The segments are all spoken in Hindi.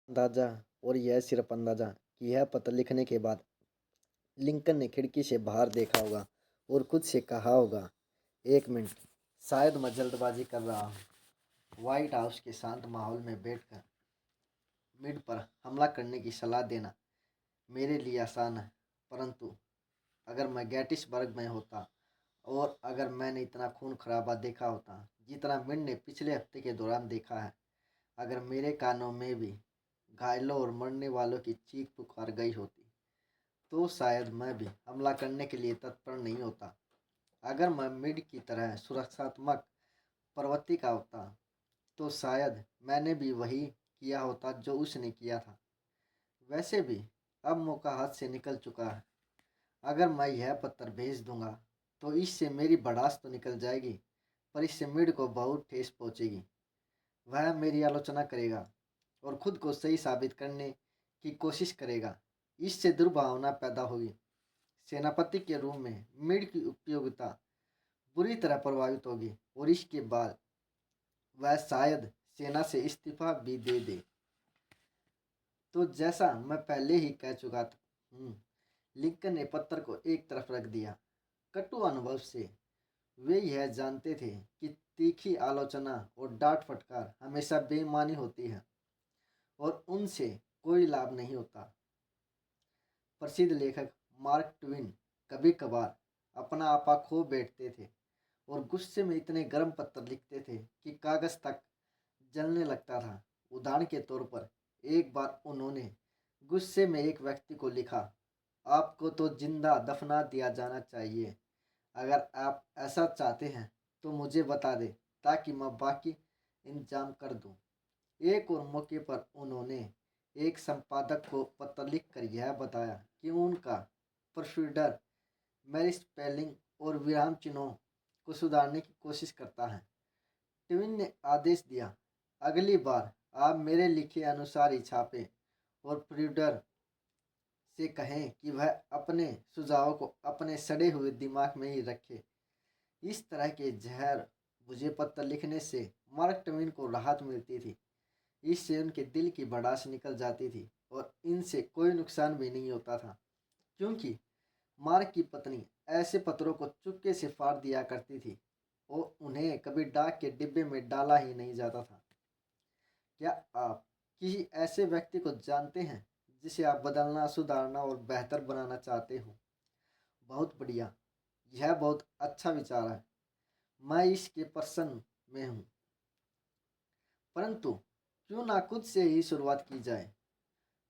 अंदाज़ा और यह सिर्फ अंदाज़ा कि यह पत्र लिखने के बाद लिंकन ने खिड़की से बाहर देखा होगा और खुद से कहा होगा, एक मिनट, शायद मैं जल्दबाजी कर रहा हूँ। व्हाइट हाउस के शांत माहौल में बैठकर मिड पर हमला करने की सलाह देना मेरे लिए आसान है, परंतु अगर मैं गेटिसबर्ग में होता और अगर मैंने इतना खून खराबा देखा होता जितना मिड ने पिछले हफ्ते के दौरान देखा है, अगर मेरे कानों में भी घायलों और मरने वालों की चीख पुकार गई होती, तो शायद मैं भी हमला करने के लिए तत्पर नहीं होता। अगर मैं मिड की तरह सुरक्षात्मक प्रवृत्ति का होता, तो शायद मैंने भी वही किया होता जो उसने किया था। वैसे भी अब मौका हाथ से निकल चुका है। अगर मैं यह पत्र भेज दूंगा तो इससे मेरी भड़ास तो निकल जाएगी, पर इससे मिड को बहुत ठेस पहुंचेगी। वह मेरी आलोचना करेगा और खुद को सही साबित करने की कोशिश करेगा। इससे दुर्भावना पैदा होगी। सेनापति के रूप में मिड की उपयोगिता बुरी तरह प्रभावित होगी और इसके बाद वह शायद सेना से इस्तीफा भी दे दे। तो जैसा मैं पहले ही कह चुका था, लिंकन ने पत्र को एक तरफ रख दिया। कटु अनुभव से वे यह जानते थे कि तीखी आलोचना और डांट फटकार हमेशा बेईमानी होती है और उनसे कोई लाभ नहीं होता। प्रसिद्ध लेखक मार्क ट्वेन कभी कभार अपना आपा खो बैठते थे और गुस्से में इतने गर्म पत्र लिखते थे कि कागज तक जलने लगता था। उदाहरण के तौर पर एक बार उन्होंने गुस्से में एक व्यक्ति को लिखा, आपको तो जिंदा दफना दिया जाना चाहिए। अगर आप ऐसा चाहते हैं तो मुझे बता दें ताकि मैं बाकी इंतजाम कर दूं। एक और मौके पर उन्होंने एक संपादक को पत्र लिखकर यह बताया कि उनका प्रोफीडर मेरी स्पेलिंग और विराम चिन्हों को सुधारने की कोशिश करता है। ट्विन ने आदेश दिया, अगली बार आप मेरे लिखे अनुसार ही छापें और प्रोफीडर से कहें कि वह अपने सुझावों को अपने सड़े हुए दिमाग में ही रखे। इस तरह के जहर मुझे पत्र लिखने से मार्क ट्वेन को राहत मिलती थी। इससे उनके दिल की भड़ास निकल जाती थी और इनसे कोई नुकसान भी नहीं होता था, क्योंकि मार्क की पत्नी ऐसे पत्रों को चुपके से फाड़ दिया करती थी और उन्हें कभी डाक के डिब्बे में डाला ही नहीं जाता था। क्या आप किसी ऐसे व्यक्ति को जानते हैं जिसे आप बदलना, सुधारना और बेहतर बनाना चाहते हो? बहुत बढ़िया, यह बहुत अच्छा विचार है। मैं इसके प्रसन्न में हूँ, परंतु क्यों ना खुद से ही शुरुआत की जाए।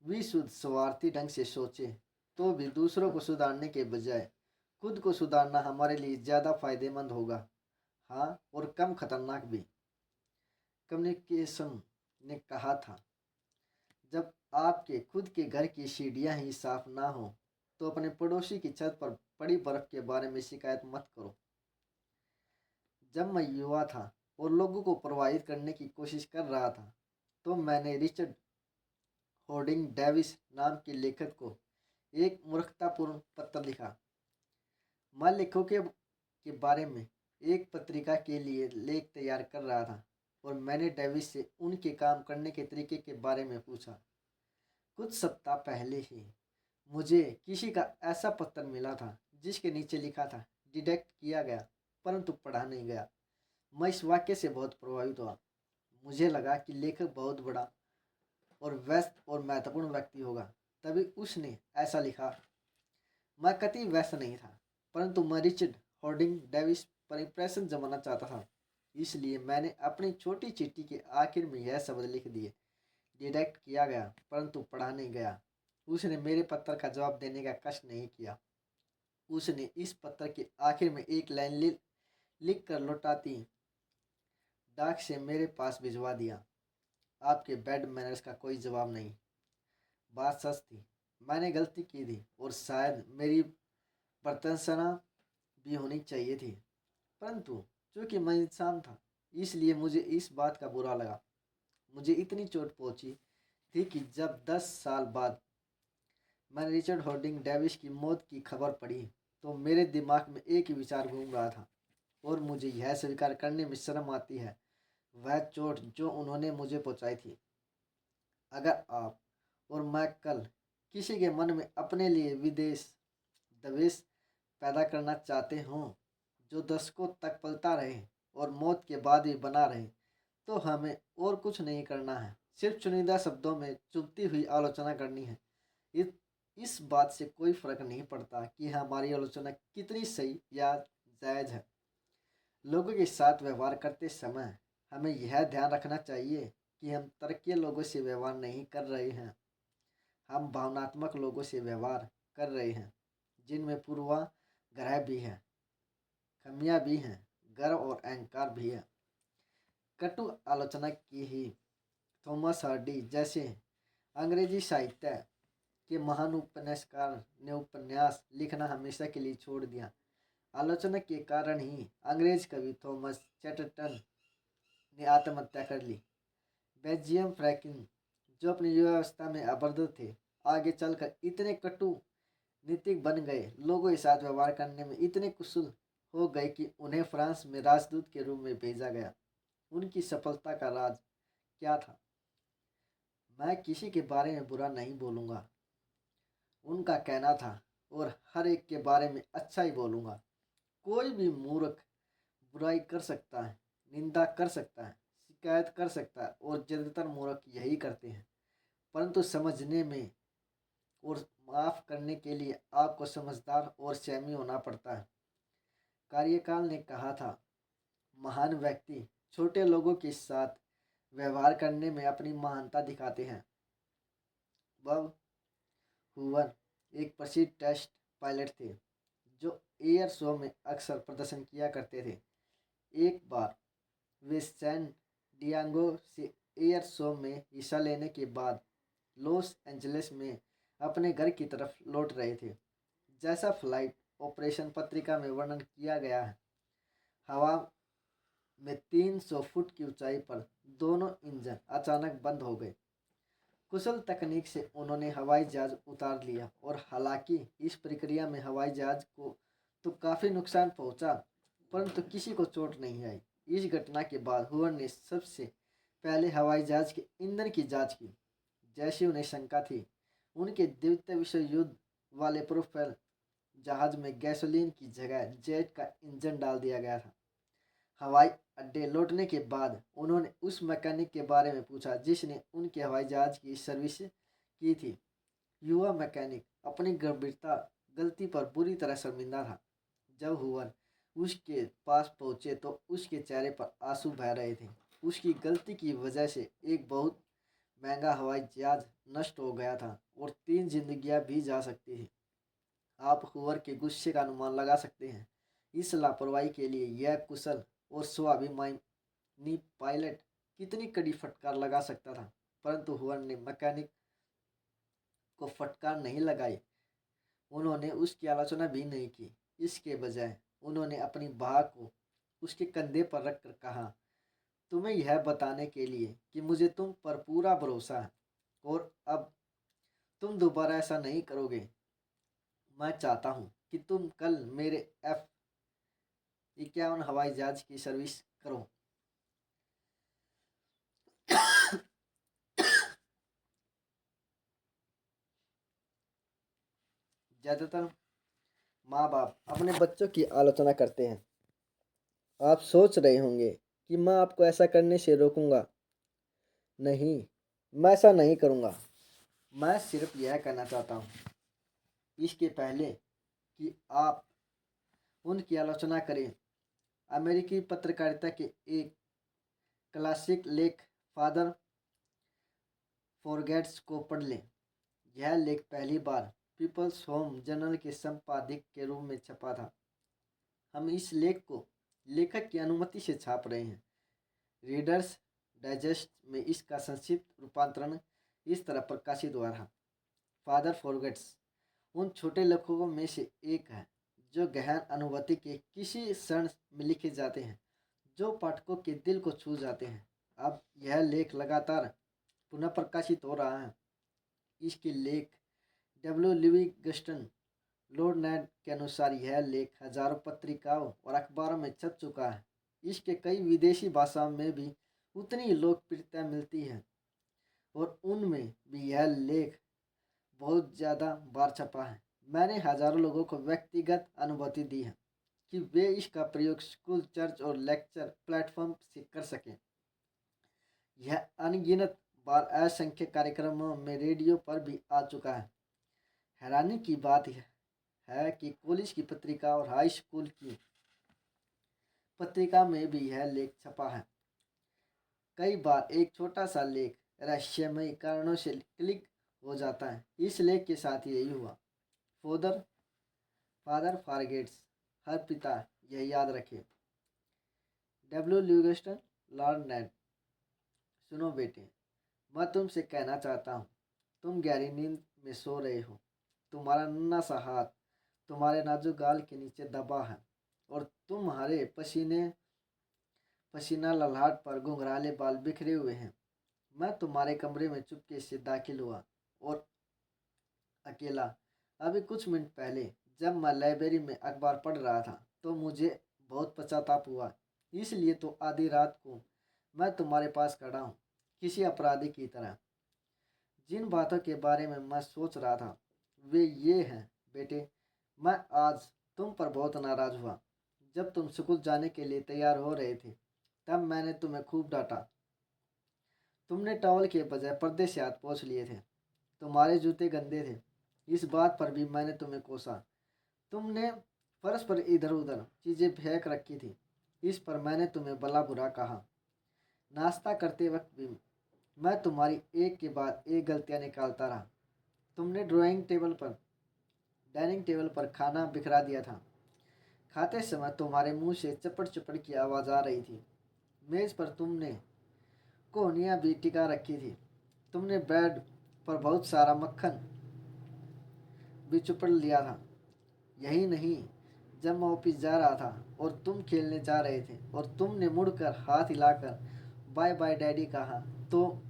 विशुद्ध स्वार्थी ढंग से सोचे तो भी दूसरों को सुधारने के बजाय खुद को सुधारना हमारे लिए ज़्यादा फायदेमंद होगा। हाँ, और कम खतरनाक भी। कम्युनिकेशन ने कहा था, जब आपके खुद के घर की सीढ़ियाँ ही साफ ना हो तो अपने पड़ोसी की छत पर पड़ी बर्फ के बारे में शिकायत मत करो। जब मैं युवा था और लोगों को प्रभावित करने की कोशिश कर रहा था, तो मैंने रिचर्ड होर्डिंग डेविस नाम के लेखक को एक मूर्खतापूर्ण पत्र लिखा। मैं लेखकों के बारे में एक पत्रिका के लिए लेख तैयार कर रहा था और मैंने डेविस से उनके काम करने के तरीके के बारे में पूछा। कुछ सप्ताह पहले ही मुझे किसी का ऐसा पत्र मिला था जिसके नीचे लिखा था, डिटेक्ट किया गया परंतु पढ़ा नहीं गया। मैं इस वाक्य से बहुत प्रभावित हुआ। मुझे लगा कि लेखक बहुत बड़ा और व्यस्त और महत्वपूर्ण व्यक्ति होगा, तभी उसने ऐसा लिखा। मैं कतई व्यस्त नहीं था, परंतु मैं रिचर्ड हॉर्डिंग डेविस पर इंप्रेशन जमाना चाहता था। इसलिए मैंने अपनी छोटी चिट्ठी के आखिर में यह शब्द लिख दिए, डिटेक्ट किया गया परंतु पढ़ा नहीं गया। उसने मेरे पत्र का जवाब देने का कष्ट नहीं किया। उसने इस पत्र के आखिर में एक लाइन लिख कर लौटाती डाक से मेरे पास भिजवा दिया, आपके बैड मैनर्स का कोई जवाब नहीं। बात सच थी, मैंने गलती की थी और शायद मेरी प्रशंसना भी होनी चाहिए थी, परंतु चूंकि मैं इंसान था इसलिए मुझे इस बात का बुरा लगा। मुझे इतनी चोट पहुंची थी कि जब 10 साल बाद मैंने रिचर्ड होर्डिंग डेविस की मौत की खबर पढ़ी तो मेरे दिमाग में एक ही विचार घूम रहा था और मुझे यह स्वीकार करने में शर्म आती है, वह चोट जो उन्होंने मुझे पहुंचाई थी अगर आप और मैं कल किसी के मन में अपने लिए विदेश द्वेष पैदा करना चाहते हों जो दशकों तक पलता रहे और मौत के बाद भी बना रहे, तो हमें और कुछ नहीं करना है, सिर्फ चुनिंदा शब्दों में चुभती हुई आलोचना करनी है। इस इस बात से कोई फर्क नहीं पड़ता कि हमारी आलोचना कितनी सही या जायज़ है। लोगों के साथ व्यवहार करते समय हमें यह ध्यान रखना चाहिए कि हम तर्कीय लोगों से व्यवहार नहीं कर रहे हैं, हम भावनात्मक लोगों से व्यवहार कर रहे हैं जिनमें पूर्वाग्रह भी है, खामियां भी हैं, गर्व और अहंकार भी है। कटु आलोचना की ही थॉमस हार्डी जैसे अंग्रेजी साहित्य के महान उपन्यासकार ने उपन्यास लिखना हमेशा के लिए छोड़ दिया। आलोचना के कारण ही अंग्रेज कवि थॉमस चैटरटन ने आत्महत्या कर ली। बेंजामिन फ्रैंकलिन जो अपनी युवावस्था में अभद्र थे, आगे चलकर इतने कटु नीतिक बन गए, लोगों के साथ व्यवहार करने में इतने कुशल हो गए कि उन्हें फ्रांस में राजदूत के रूप में भेजा गया। उनकी सफलता का राज क्या था? मैं किसी के बारे में बुरा नहीं बोलूँगा, उनका कहना था, और हर एक के बारे में अच्छा ही बोलूँगा। कोई भी मूर्ख बुराई कर सकता है, निंदा कर सकता है, शिकायत कर सकता है, और ज़्यादातर मूर्ख यही करते हैं। परंतु समझने में और माफ़ करने के लिए आपको समझदार और संयमी होना पड़ता है। कार्यकाल ने कहा था, महान व्यक्ति छोटे लोगों के साथ व्यवहार करने में अपनी महानता दिखाते हैं। बब हूवर एक प्रसिद्ध टेस्ट पायलट थे जो एयर शो में अक्सर प्रदर्शन किया करते थे। एक बार वे सैन डियागो से एयर शो में हिस्सा लेने के बाद लॉस एंजलिस में अपने घर की तरफ लौट रहे थे। जैसा फ्लाइट ऑपरेशन पत्रिका में वर्णन किया गया है, हवा में 300 फुट की ऊंचाई पर दोनों इंजन अचानक बंद हो गए। कुशल तकनीक से उन्होंने हवाई जहाज उतार लिया, और हालांकि इस प्रक्रिया में हवाई जहाज को तो काफ़ी नुकसान पहुंचा, परंतु किसी को चोट नहीं आई। इस घटना के बाद हूवर ने सबसे पहले हवाई जहाज के ईंधन की जांच की। जैसी उन्हें शंका थी, उनके द्वितीय विश्व युद्ध वाले प्रोपेलर जहाज में गैसोलीन की जगह जेट का इंजन डाल दिया गया था। हवाई अड्डे लौटने के बाद उन्होंने उस मैकेनिक के बारे में पूछा जिसने उनके हवाई जहाज की सर्विस की थी। युवा मैकेनिक अपनी गंभीरता गलती पर बुरी तरह शर्मिंदा था। जब हुवर उसके पास पहुंचे तो उसके चेहरे पर आंसू बह रहे थे। उसकी गलती की वजह से एक बहुत महंगा हवाई जहाज नष्ट हो गया था और 3 जिंदगियां भी जा सकती थी। आप हुवर के गुस्से का अनुमान लगा सकते हैं। इस लापरवाही के लिए यह कुशल और स्वाभिमानी पायलट कितनी कड़ी फटकार लगा सकता था, परंतु हुवर ने मैकेनिक को फटकार नहीं लगाई। उन्होंने उसकी आलोचना भी नहीं की। इसके बजाय उन्होंने अपनी बाह को उसके कंधे पर रखकर कहा, तुम्हें यह बताने के लिए कि मुझे तुम पर पूरा भरोसा है और अब तुम दोबारा ऐसा नहीं करोगे, मैं चाहता हूँ कि तुम कल मेरे F-51 हवाई जहाज की सर्विस करो। ज़्यादातर माँ बाप अपने बच्चों की आलोचना करते हैं। आप सोच रहे होंगे कि मैं आपको ऐसा करने से रोकूंगा। नहीं, मैं ऐसा नहीं करूँगा। मैं सिर्फ यह कहना चाहता हूँ, इसके पहले कि आप उनकी आलोचना करें, अमेरिकी पत्रकारिता के एक क्लासिक लेख फादर फॉरगेट्स को पढ़ लें। यह लेख पहली बार पीपल्स होम जर्नल के संपादक के रूप में छपा था। हम इस लेख को लेखक की अनुमति से छाप रहे हैं। रीडर्स डाइजेस्ट में इसका संक्षिप्त रूपांतरण इस तरह प्रकाशित हुआ था। फादर फॉरगेट्स उन छोटे लेखकों में से एक है जो गहन अनुभूति के किसी क्षण में लिखे जाते हैं, जो पाठकों के दिल को छू जाते हैं। अब यह लेख लगातार पुनः प्रकाशित हो रहा है। इसके लेख डब्ल्यू लिविंगस्टन लॉर्ड नेड के अनुसार यह लेख हजारों पत्रिकाओं और अखबारों में छप चुका है। इसके कई विदेशी भाषाओं में भी उतनी लोकप्रियता मिलती है। और उनमें भी यह लेख बहुत ज़्यादा बार छपा है। मैंने हजारों लोगों को व्यक्तिगत अनुभूति दी है कि वे इसका प्रयोग स्कूल, चर्च और लेक्चर प्लेटफॉर्म से कर सकें। यह अनगिनत बार असंख्य कार्यक्रमों में रेडियो पर भी आ चुका है। हैरानी की बात यह है कि कॉलेज की पत्रिका और हाई स्कूल की पत्रिका में भी यह लेख छपा है। कई बार एक छोटा सा लेख रहस्यमय कारणों से क्लिक हो जाता है। इस लेख के साथ यही हुआ। फादर फादर फॉरगेट्स, हर पिता यह याद रखे। W Livingston Larned. सुनो बेटे, मैं तुमसे कहना चाहता हूँ, तुम गहरी नींद में सो रहे हो। तुम्हारा नन्हा सा हाथ तुम्हारे नाजुक गाल के नीचे दबा है और तुम्हारे पसीना ललाट पर घुंघराले बाल बिखरे हुए हैं। मैं तुम्हारे कमरे में चुपके से दाखिल हुआ और अकेला। अभी कुछ मिनट पहले जब मैं लाइब्रेरी में अखबार पढ़ रहा था तो मुझे बहुत पश्चाताप हुआ। इसलिए तो आधी रात को मैं तुम्हारे पास खड़ा हूँ, किसी अपराधी की तरह। जिन बातों के बारे में मैं सोच रहा था वे ये हैं बेटे, मैं आज तुम पर बहुत नाराज हुआ। जब तुम स्कूल जाने के लिए तैयार हो रहे थे तब मैंने तुम्हें खूब डांटा। तुमने टॉवल के बजाय पर्दे से हाथ पोंछ लिए थे। तुम्हारे जूते गंदे थे, इस बात पर भी मैंने तुम्हें कोसा। तुमने फर्श पर इधर उधर चीज़ें फेंक रखी थी, इस पर मैंने तुम्हें भला बुरा कहा। नाश्ता करते वक्त भी मैं तुम्हारी एक के बाद एक गलतियां निकालता रहा। तुमने डाइनिंग टेबल पर खाना बिखरा दिया था। खाते समय तुम्हारे मुंह से चपड़ चपड़ की आवाज़ आ रही थी। मेज़ पर तुमने कोहनियाँ भी टिका रखी थी। तुमने ब्रेड पर बहुत सारा मक्खन भी चुपड़ लिया था। यही नहीं, जब मैं ऑफिस जा रहा था और तुम खेलने जा रहे थे और तुमने मुड़कर हाथ हिलाकर बाय बाय डैडी कहा तो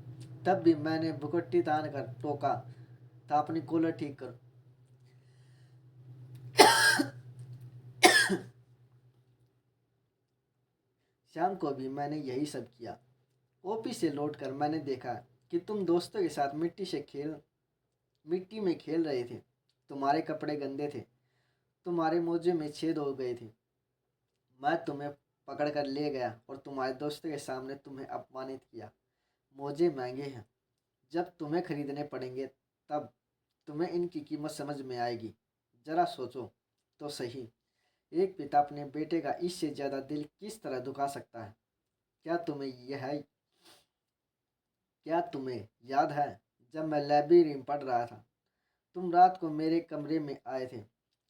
तब भी मैंने भुकट्टी तान कर टोका था अपनी कॉलर ठीक कर। शाम को भी मैंने यही सब किया। ऑफिस से लौटकर मैंने देखा कि तुम दोस्तों के साथ मिट्टी में खेल रहे थे। तुम्हारे कपड़े गंदे थे, तुम्हारे मोजे में छेद हो गए थे। मैं तुम्हें पकड़ कर ले गया और तुम्हारे दोस्तों के सामने तुम्हें अपमानित किया। मोजे महंगे हैं, जब तुम्हें खरीदने पड़ेंगे तब तुम्हें इनकी कीमत समझ में आएगी। जरा सोचो तो सही, एक पिता अपने बेटे का इससे ज़्यादा दिल किस तरह दुखा सकता है। क्या तुम्हें यह है क्या तुम्हें याद है जब मैं लाइब्रेरी में पढ़ रहा था, तुम रात को मेरे कमरे में आए थे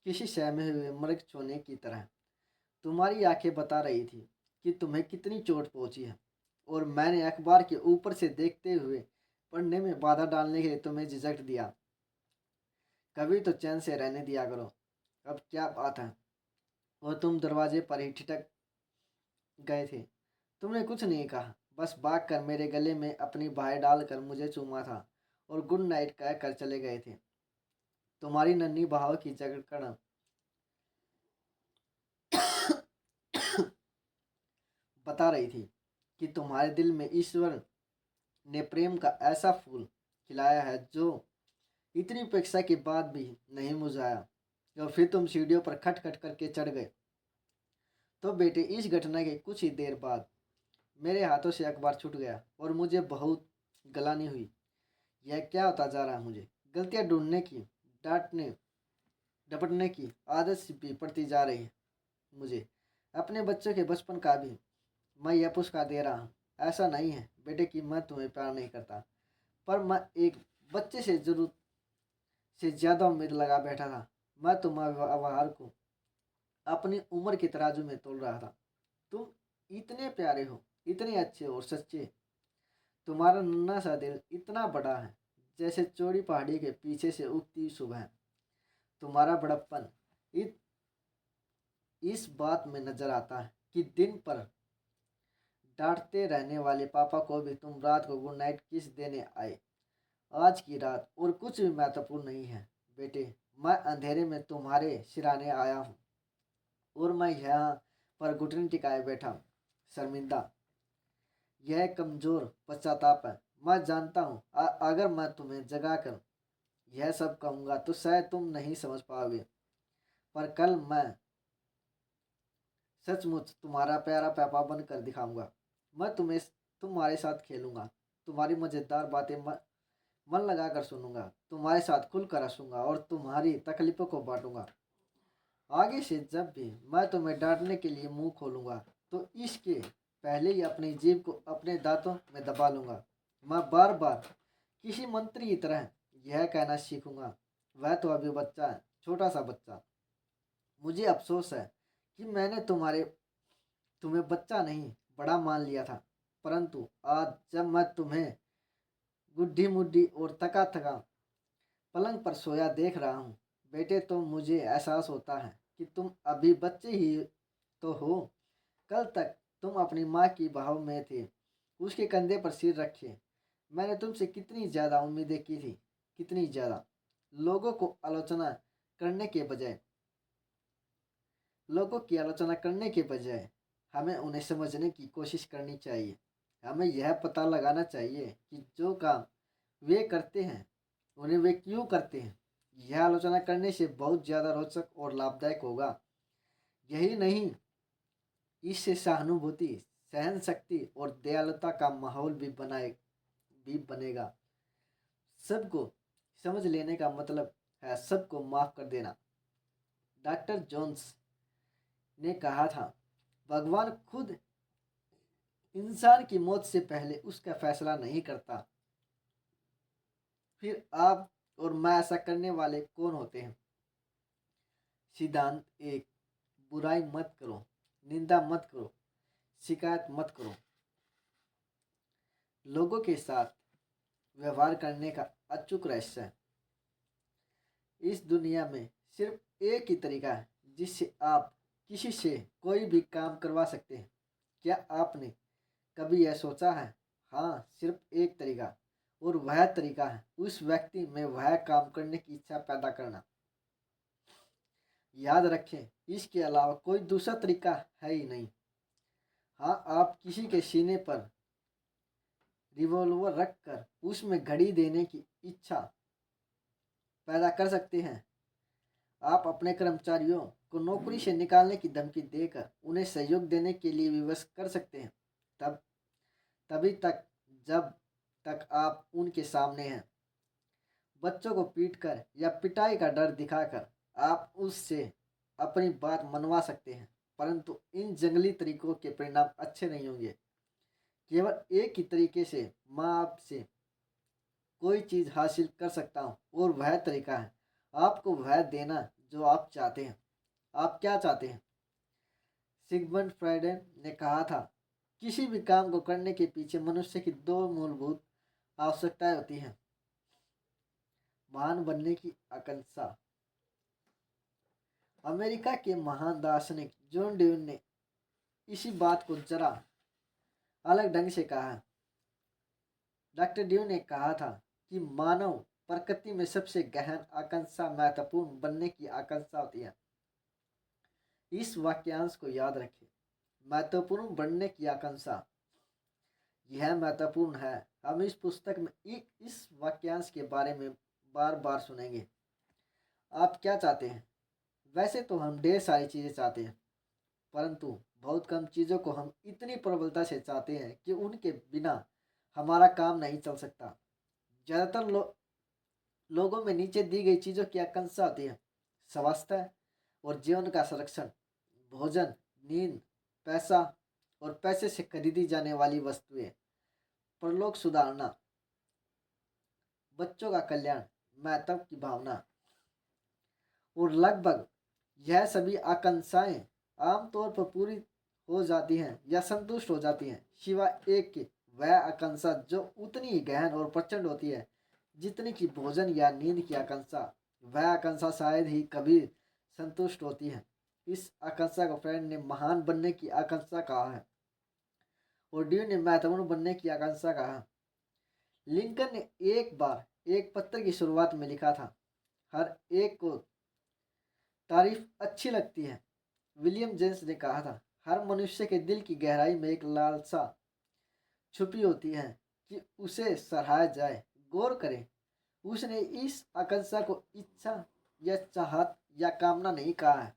किसी सहमे हुए मृग सोने की तरह। तुम्हारी आंखें बता रही थी कि तुम्हें कितनी चोट पहुंची है और मैंने अखबार के ऊपर से देखते हुए पढ़ने में बाधा डालने के लिए तुम्हें झिझक दिया। कभी तो चैन से रहने दिया करो। अब क्या बात है, और तुम दरवाजे पर ही ठिठक गए थे। तुमने कुछ नहीं कहा, बस भाग कर मेरे गले में अपनी बाहें डालकर मुझे चूमा था और गुड नाइट कह कर चले गए थे। तुम्हारी नन्ही बहाव की जकड़न बता रही थी कि तुम्हारे दिल में ईश्वर ने प्रेम का ऐसा फूल खिलाया है जो इतनी उपेक्षा के बाद भी नहीं मुरझाया। और फिर तुम सीढ़ियों पर खट खट करके चढ़ गए। तो बेटे, इस घटना के कुछ ही देर बाद मेरे हाथों से अखबार छूट गया और मुझे बहुत गलानी हुई। यह क्या होता जा रहा है मुझे? गलतियां ढूंढने की, डांटने डपटने की आदत सी भी पड़ती जा रही है मुझे। अपने बच्चों के बचपन का भी मैं यह पुरस्कार दे रहा हूँ। ऐसा नहीं है बेटे कि मैं तुम्हें प्यार नहीं करता, पर मैं एक बच्चे से जरूरत से ज़्यादा उम्मीद लगा बैठा था। मैं तुम्हारे व्यवहार को अपनी उम्र के तराजू में तोल रहा था। तुम इतने प्यारे हो, इतने अच्छे और सच्चे। तुम्हारा नन्हा सा दिल इतना बड़ा है जैसे चौड़ी पहाड़ी के पीछे से उगती सुबह। तुम्हारा बड़प्पन इत इस बात में नजर आता है कि दिन पर डांटते रहने वाले पापा को भी तुम रात को गुड नाइट किस देने आए। आज की रात और कुछ भी महत्वपूर्ण नहीं है बेटे। मैं अंधेरे में तुम्हारे सिराने आया हूँ और मैं यहाँ पर घुटने टिकाए बैठा हूँ, शर्मिंदा। यह कमजोर पश्चाताप है। मैं जानता हूँ अगर मैं तुम्हें जगाकर यह सब कहूँगा तो शायद तुम नहीं समझ पाओगे, पर कल मैं सचमुच तुम्हारा प्यारा पापा बनकर दिखाऊंगा। मैं तुम्हारे साथ खेलूंगा, तुम्हारी मजेदार बातें मन लगा कर सुनूंगा, तुम्हारे साथ खुलकर हंसूंगा और तुम्हारी तकलीफों को बांटूंगा। आगे से जब भी मैं तुम्हें डांटने के लिए मुंह खोलूंगा तो इसके पहले ही अपनी जीभ को अपने दांतों में दबा लूंगा। मैं बार बार किसी मंत्री की तरह यह कहना सीखूंगा, वह तो अभी बच्चा है, छोटा सा बच्चा। मुझे अफसोस है कि मैंने तुम्हें बच्चा नहीं बड़ा मान लिया था, परंतु आज जब मैं तुम्हें गुड्ढी मुड्ढी और थका थका पलंग पर सोया देख रहा हूँ बेटे, तो मुझे एहसास होता है कि तुम अभी बच्चे ही तो हो। कल तक तुम अपनी माँ की भाव में थे, उसके कंधे पर सिर रखे। मैंने तुमसे कितनी ज़्यादा उम्मीदें की थी, कितनी ज़्यादा। लोगों को आलोचना करने के बजाय लोगों की आलोचना करने के बजाय हमें उन्हें समझने की कोशिश करनी चाहिए। हमें यह पता लगाना चाहिए कि जो काम वे करते हैं उन्हें वे क्यों करते हैं। यह आलोचना करने से बहुत ज़्यादा रोचक और लाभदायक होगा। यही नहीं, इससे सहानुभूति, सहन शक्ति और दयालुता का माहौल भी बनेगा। सबको समझ लेने का मतलब है सबको माफ कर देना। डॉक्टर जोन्स ने कहा था, भगवान खुद इंसान की मौत से पहले उसका फैसला नहीं करता, फिर आप और मैं ऐसा करने वाले कौन होते हैं। सिद्धांत एक, बुराई मत करो, निंदा मत करो, शिकायत मत करो। लोगों के साथ व्यवहार करने का अचूक रहस्य है। इस दुनिया में सिर्फ एक ही तरीका है जिससे आप किसी से कोई भी काम करवा सकते हैं। क्या आपने कभी यह सोचा है? हाँ, सिर्फ एक तरीका, और वह तरीका है उस व्यक्ति में वह काम करने की इच्छा पैदा करना। याद रखें, इसके अलावा कोई दूसरा तरीका है ही नहीं। हाँ, आप किसी के सीने पर रिवॉल्वर रखकर उसमें घड़ी देने की इच्छा पैदा कर सकते हैं। आप अपने कर्मचारियों को नौकरी से निकालने की धमकी देकर उन्हें सहयोग देने के लिए विवश कर सकते हैं। तब तभी तक जब तक आप उनके सामने हैं। बच्चों को पीटकर या पिटाई का डर दिखाकर आप उससे अपनी बात मनवा सकते हैं, परंतु इन जंगली तरीकों के परिणाम अच्छे नहीं होंगे। केवल एक ही तरीके से मैं आपसे कोई चीज़ हासिल कर सकता हूँ, और वह तरीका है आपको वह देना जो आप चाहते हैं। आप क्या चाहते हैं? सिगमंड फ्रायड ने कहा था, किसी भी काम को करने के पीछे मनुष्य की दो मूलभूत आवश्यकताएं होती हैं, महान बनने की आकांक्षा। अमेरिका के महान दार्शनिक जॉन ड्यून ने इसी बात को जरा अलग ढंग से कहा। डॉक्टर ड्यू ने कहा था कि मानव प्रकृति में सबसे गहन आकांक्षा महत्वपूर्ण बनने की आकांक्षा होती है। इस वाक्यांश को याद रखें, महत्वपूर्ण बनने की आकांक्षा। यह महत्वपूर्ण है। हम इस पुस्तक में इस वाक्यांश के बारे में बार बार सुनेंगे। आप क्या चाहते हैं? वैसे तो हम ढेर सारी चीज़ें चाहते हैं, परंतु बहुत कम चीज़ों को हम इतनी प्रबलता से चाहते हैं कि उनके बिना हमारा काम नहीं चल सकता। ज़्यादातर लोगों में नीचे दी गई चीज़ों की आकांक्षा होती है, स्वास्थ्य और जीवन का संरक्षण, भोजन, नींद, पैसा और पैसे से खरीदी जाने वाली वस्तुएं, परलोक सुधारना, बच्चों का कल्याण, महत्व की भावना। और लगभग यह सभी आकांक्षाएं आमतौर पर पूरी हो जाती हैं या संतुष्ट हो जाती हैं, सिवाय एक के, वह आकांक्षा जो उतनी ही गहन और प्रचंड होती है जितनी कि भोजन या नींद की आकांक्षा। वह आकांक्षा शायद ही कभी संतुष्ट होती है। इस आकांक्षा को फ्रेंड ने महान बनने की आकांक्षा कहा है, और ड्यू ने महत्वपूर्ण बनने की आकांक्षा कहा। लिंकन ने एक बार एक पत्र की शुरुआत में लिखा था, हर एक को तारीफ अच्छी लगती है। विलियम जेम्स ने कहा था, हर मनुष्य के दिल की गहराई में एक लालसा छुपी होती है कि उसे सराहा जाए। गौर करें, उसने इस आकांक्षा को इच्छा या चाहत या कामना नहीं कहा है,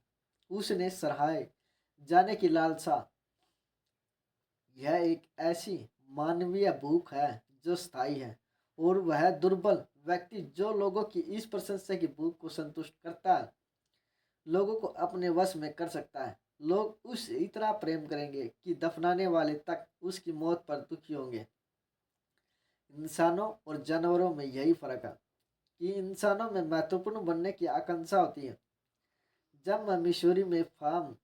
उसने सराहाए जाने की लालसा। यह एक ऐसी मानवीय भूख है जो स्थायी है, और वह दुर्बल व्यक्ति जो लोगों की इस प्रशंसा की भूख को संतुष्ट करता है, लोगों को अपने वश में कर सकता है। लोग उससे इतना प्रेम करेंगे कि दफनाने वाले तक उसकी मौत पर दुखी होंगे। इंसानों और जानवरों में यही फर्क है कि इंसानों में महत्वपूर्ण बनने की आकांक्षा होती है। जब मैं मिसूरी में फार्म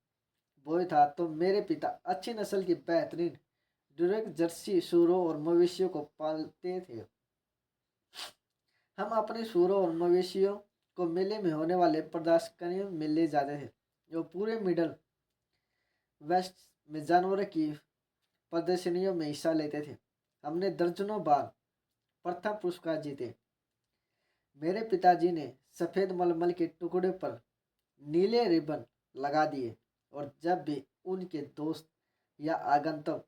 बॉय था तो मेरे पिता अच्छी नस्ल की बेहतरीन ड्यूरेक्ट जर्सी सूरों और मवेशियों को पालते थे। हम अपने सूरों और मवेशियों को मेले में होने वाले प्रदर्शनियों में ले जाते थे, जो पूरे मिडल वेस्ट में जानवरों की प्रदर्शनियों में हिस्सा लेते थे। हमने दर्जनों बार प्रथम पुरस्कार जीते। मेरे पिताजी ने सफ़ेद मलमल के टुकड़े पर नीले रिबन लगा दिए, और जब भी उनके दोस्त या आगंतुक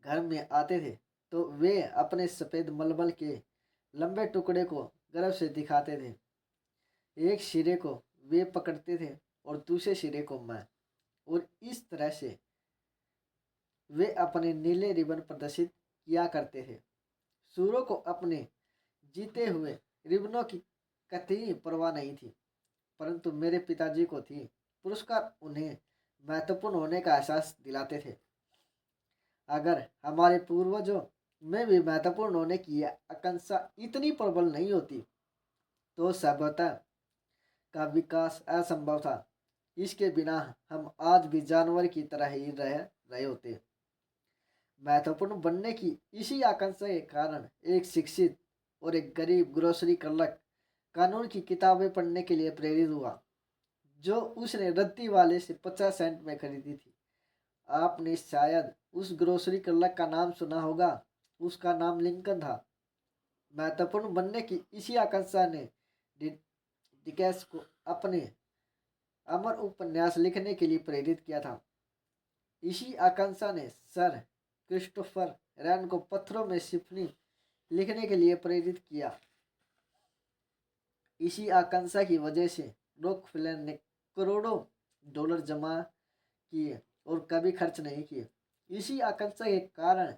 घर में आते थे तो वे अपने सफ़ेद मलमल के लंबे टुकड़े को गर्व से दिखाते थे। एक सिरे को वे पकड़ते थे और दूसरे सिरे को मैं, और इस तरह से वे अपने नीले रिबन प्रदर्शित किया करते थे। सूरों को अपने जीते हुए रिबनों की कतई परवाह नहीं थी, परंतु मेरे पिताजी को थी। पुरस्कार उन्हें महत्वपूर्ण होने का एहसास दिलाते थे। अगर हमारे पूर्वजों में भी महत्वपूर्ण होने की आकांक्षा इतनी प्रबल नहीं होती तो सभ्यता का विकास असंभव था। इसके बिना हम आज भी जानवर की तरह ही रह रहे होते। महत्वपूर्ण बनने की इसी आकांक्षा के कारण एक शिक्षित और एक गरीब ग्रोसरी क्लर्क कानून की किताबें पढ़ने के लिए प्रेरित हुआ, जो उसने रद्दी वाले से 50 सेंट में खरीदी थी। आपने शायद उस ग्रोसरी क्लर्क का नाम सुना होगा। उसका नाम लिंकन था। महत्वपूर्ण बनने की इसी आकांक्षा ने डिकेंस को अपने अमर उपन्यास लिखने के लिए प्रेरित किया था। इसी आकांक्षा ने सर क्रिस्टोफर रैन को पत्थरों में सिम्फनी लिखने के लिए प्रेरित किया। इसी आकांक्षा की वजह से रॉकफेलर ने करोड़ों डॉलर जमा किए और कभी खर्च नहीं किए। इसी आकांक्षा के कारण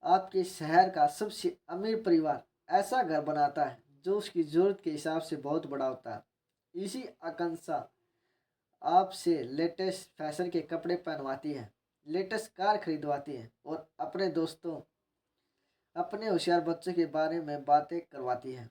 आपके शहर का सबसे अमीर परिवार ऐसा घर बनाता है जो उसकी ज़रूरत के हिसाब से बहुत बड़ा होता है। इसी आकांक्षा आपसे लेटेस्ट फैशन के कपड़े पहनवाती है, लेटेस्ट कार खरीदवाती है, और अपने दोस्तों, अपने होशियार बच्चों के बारे में बातें करवाती है।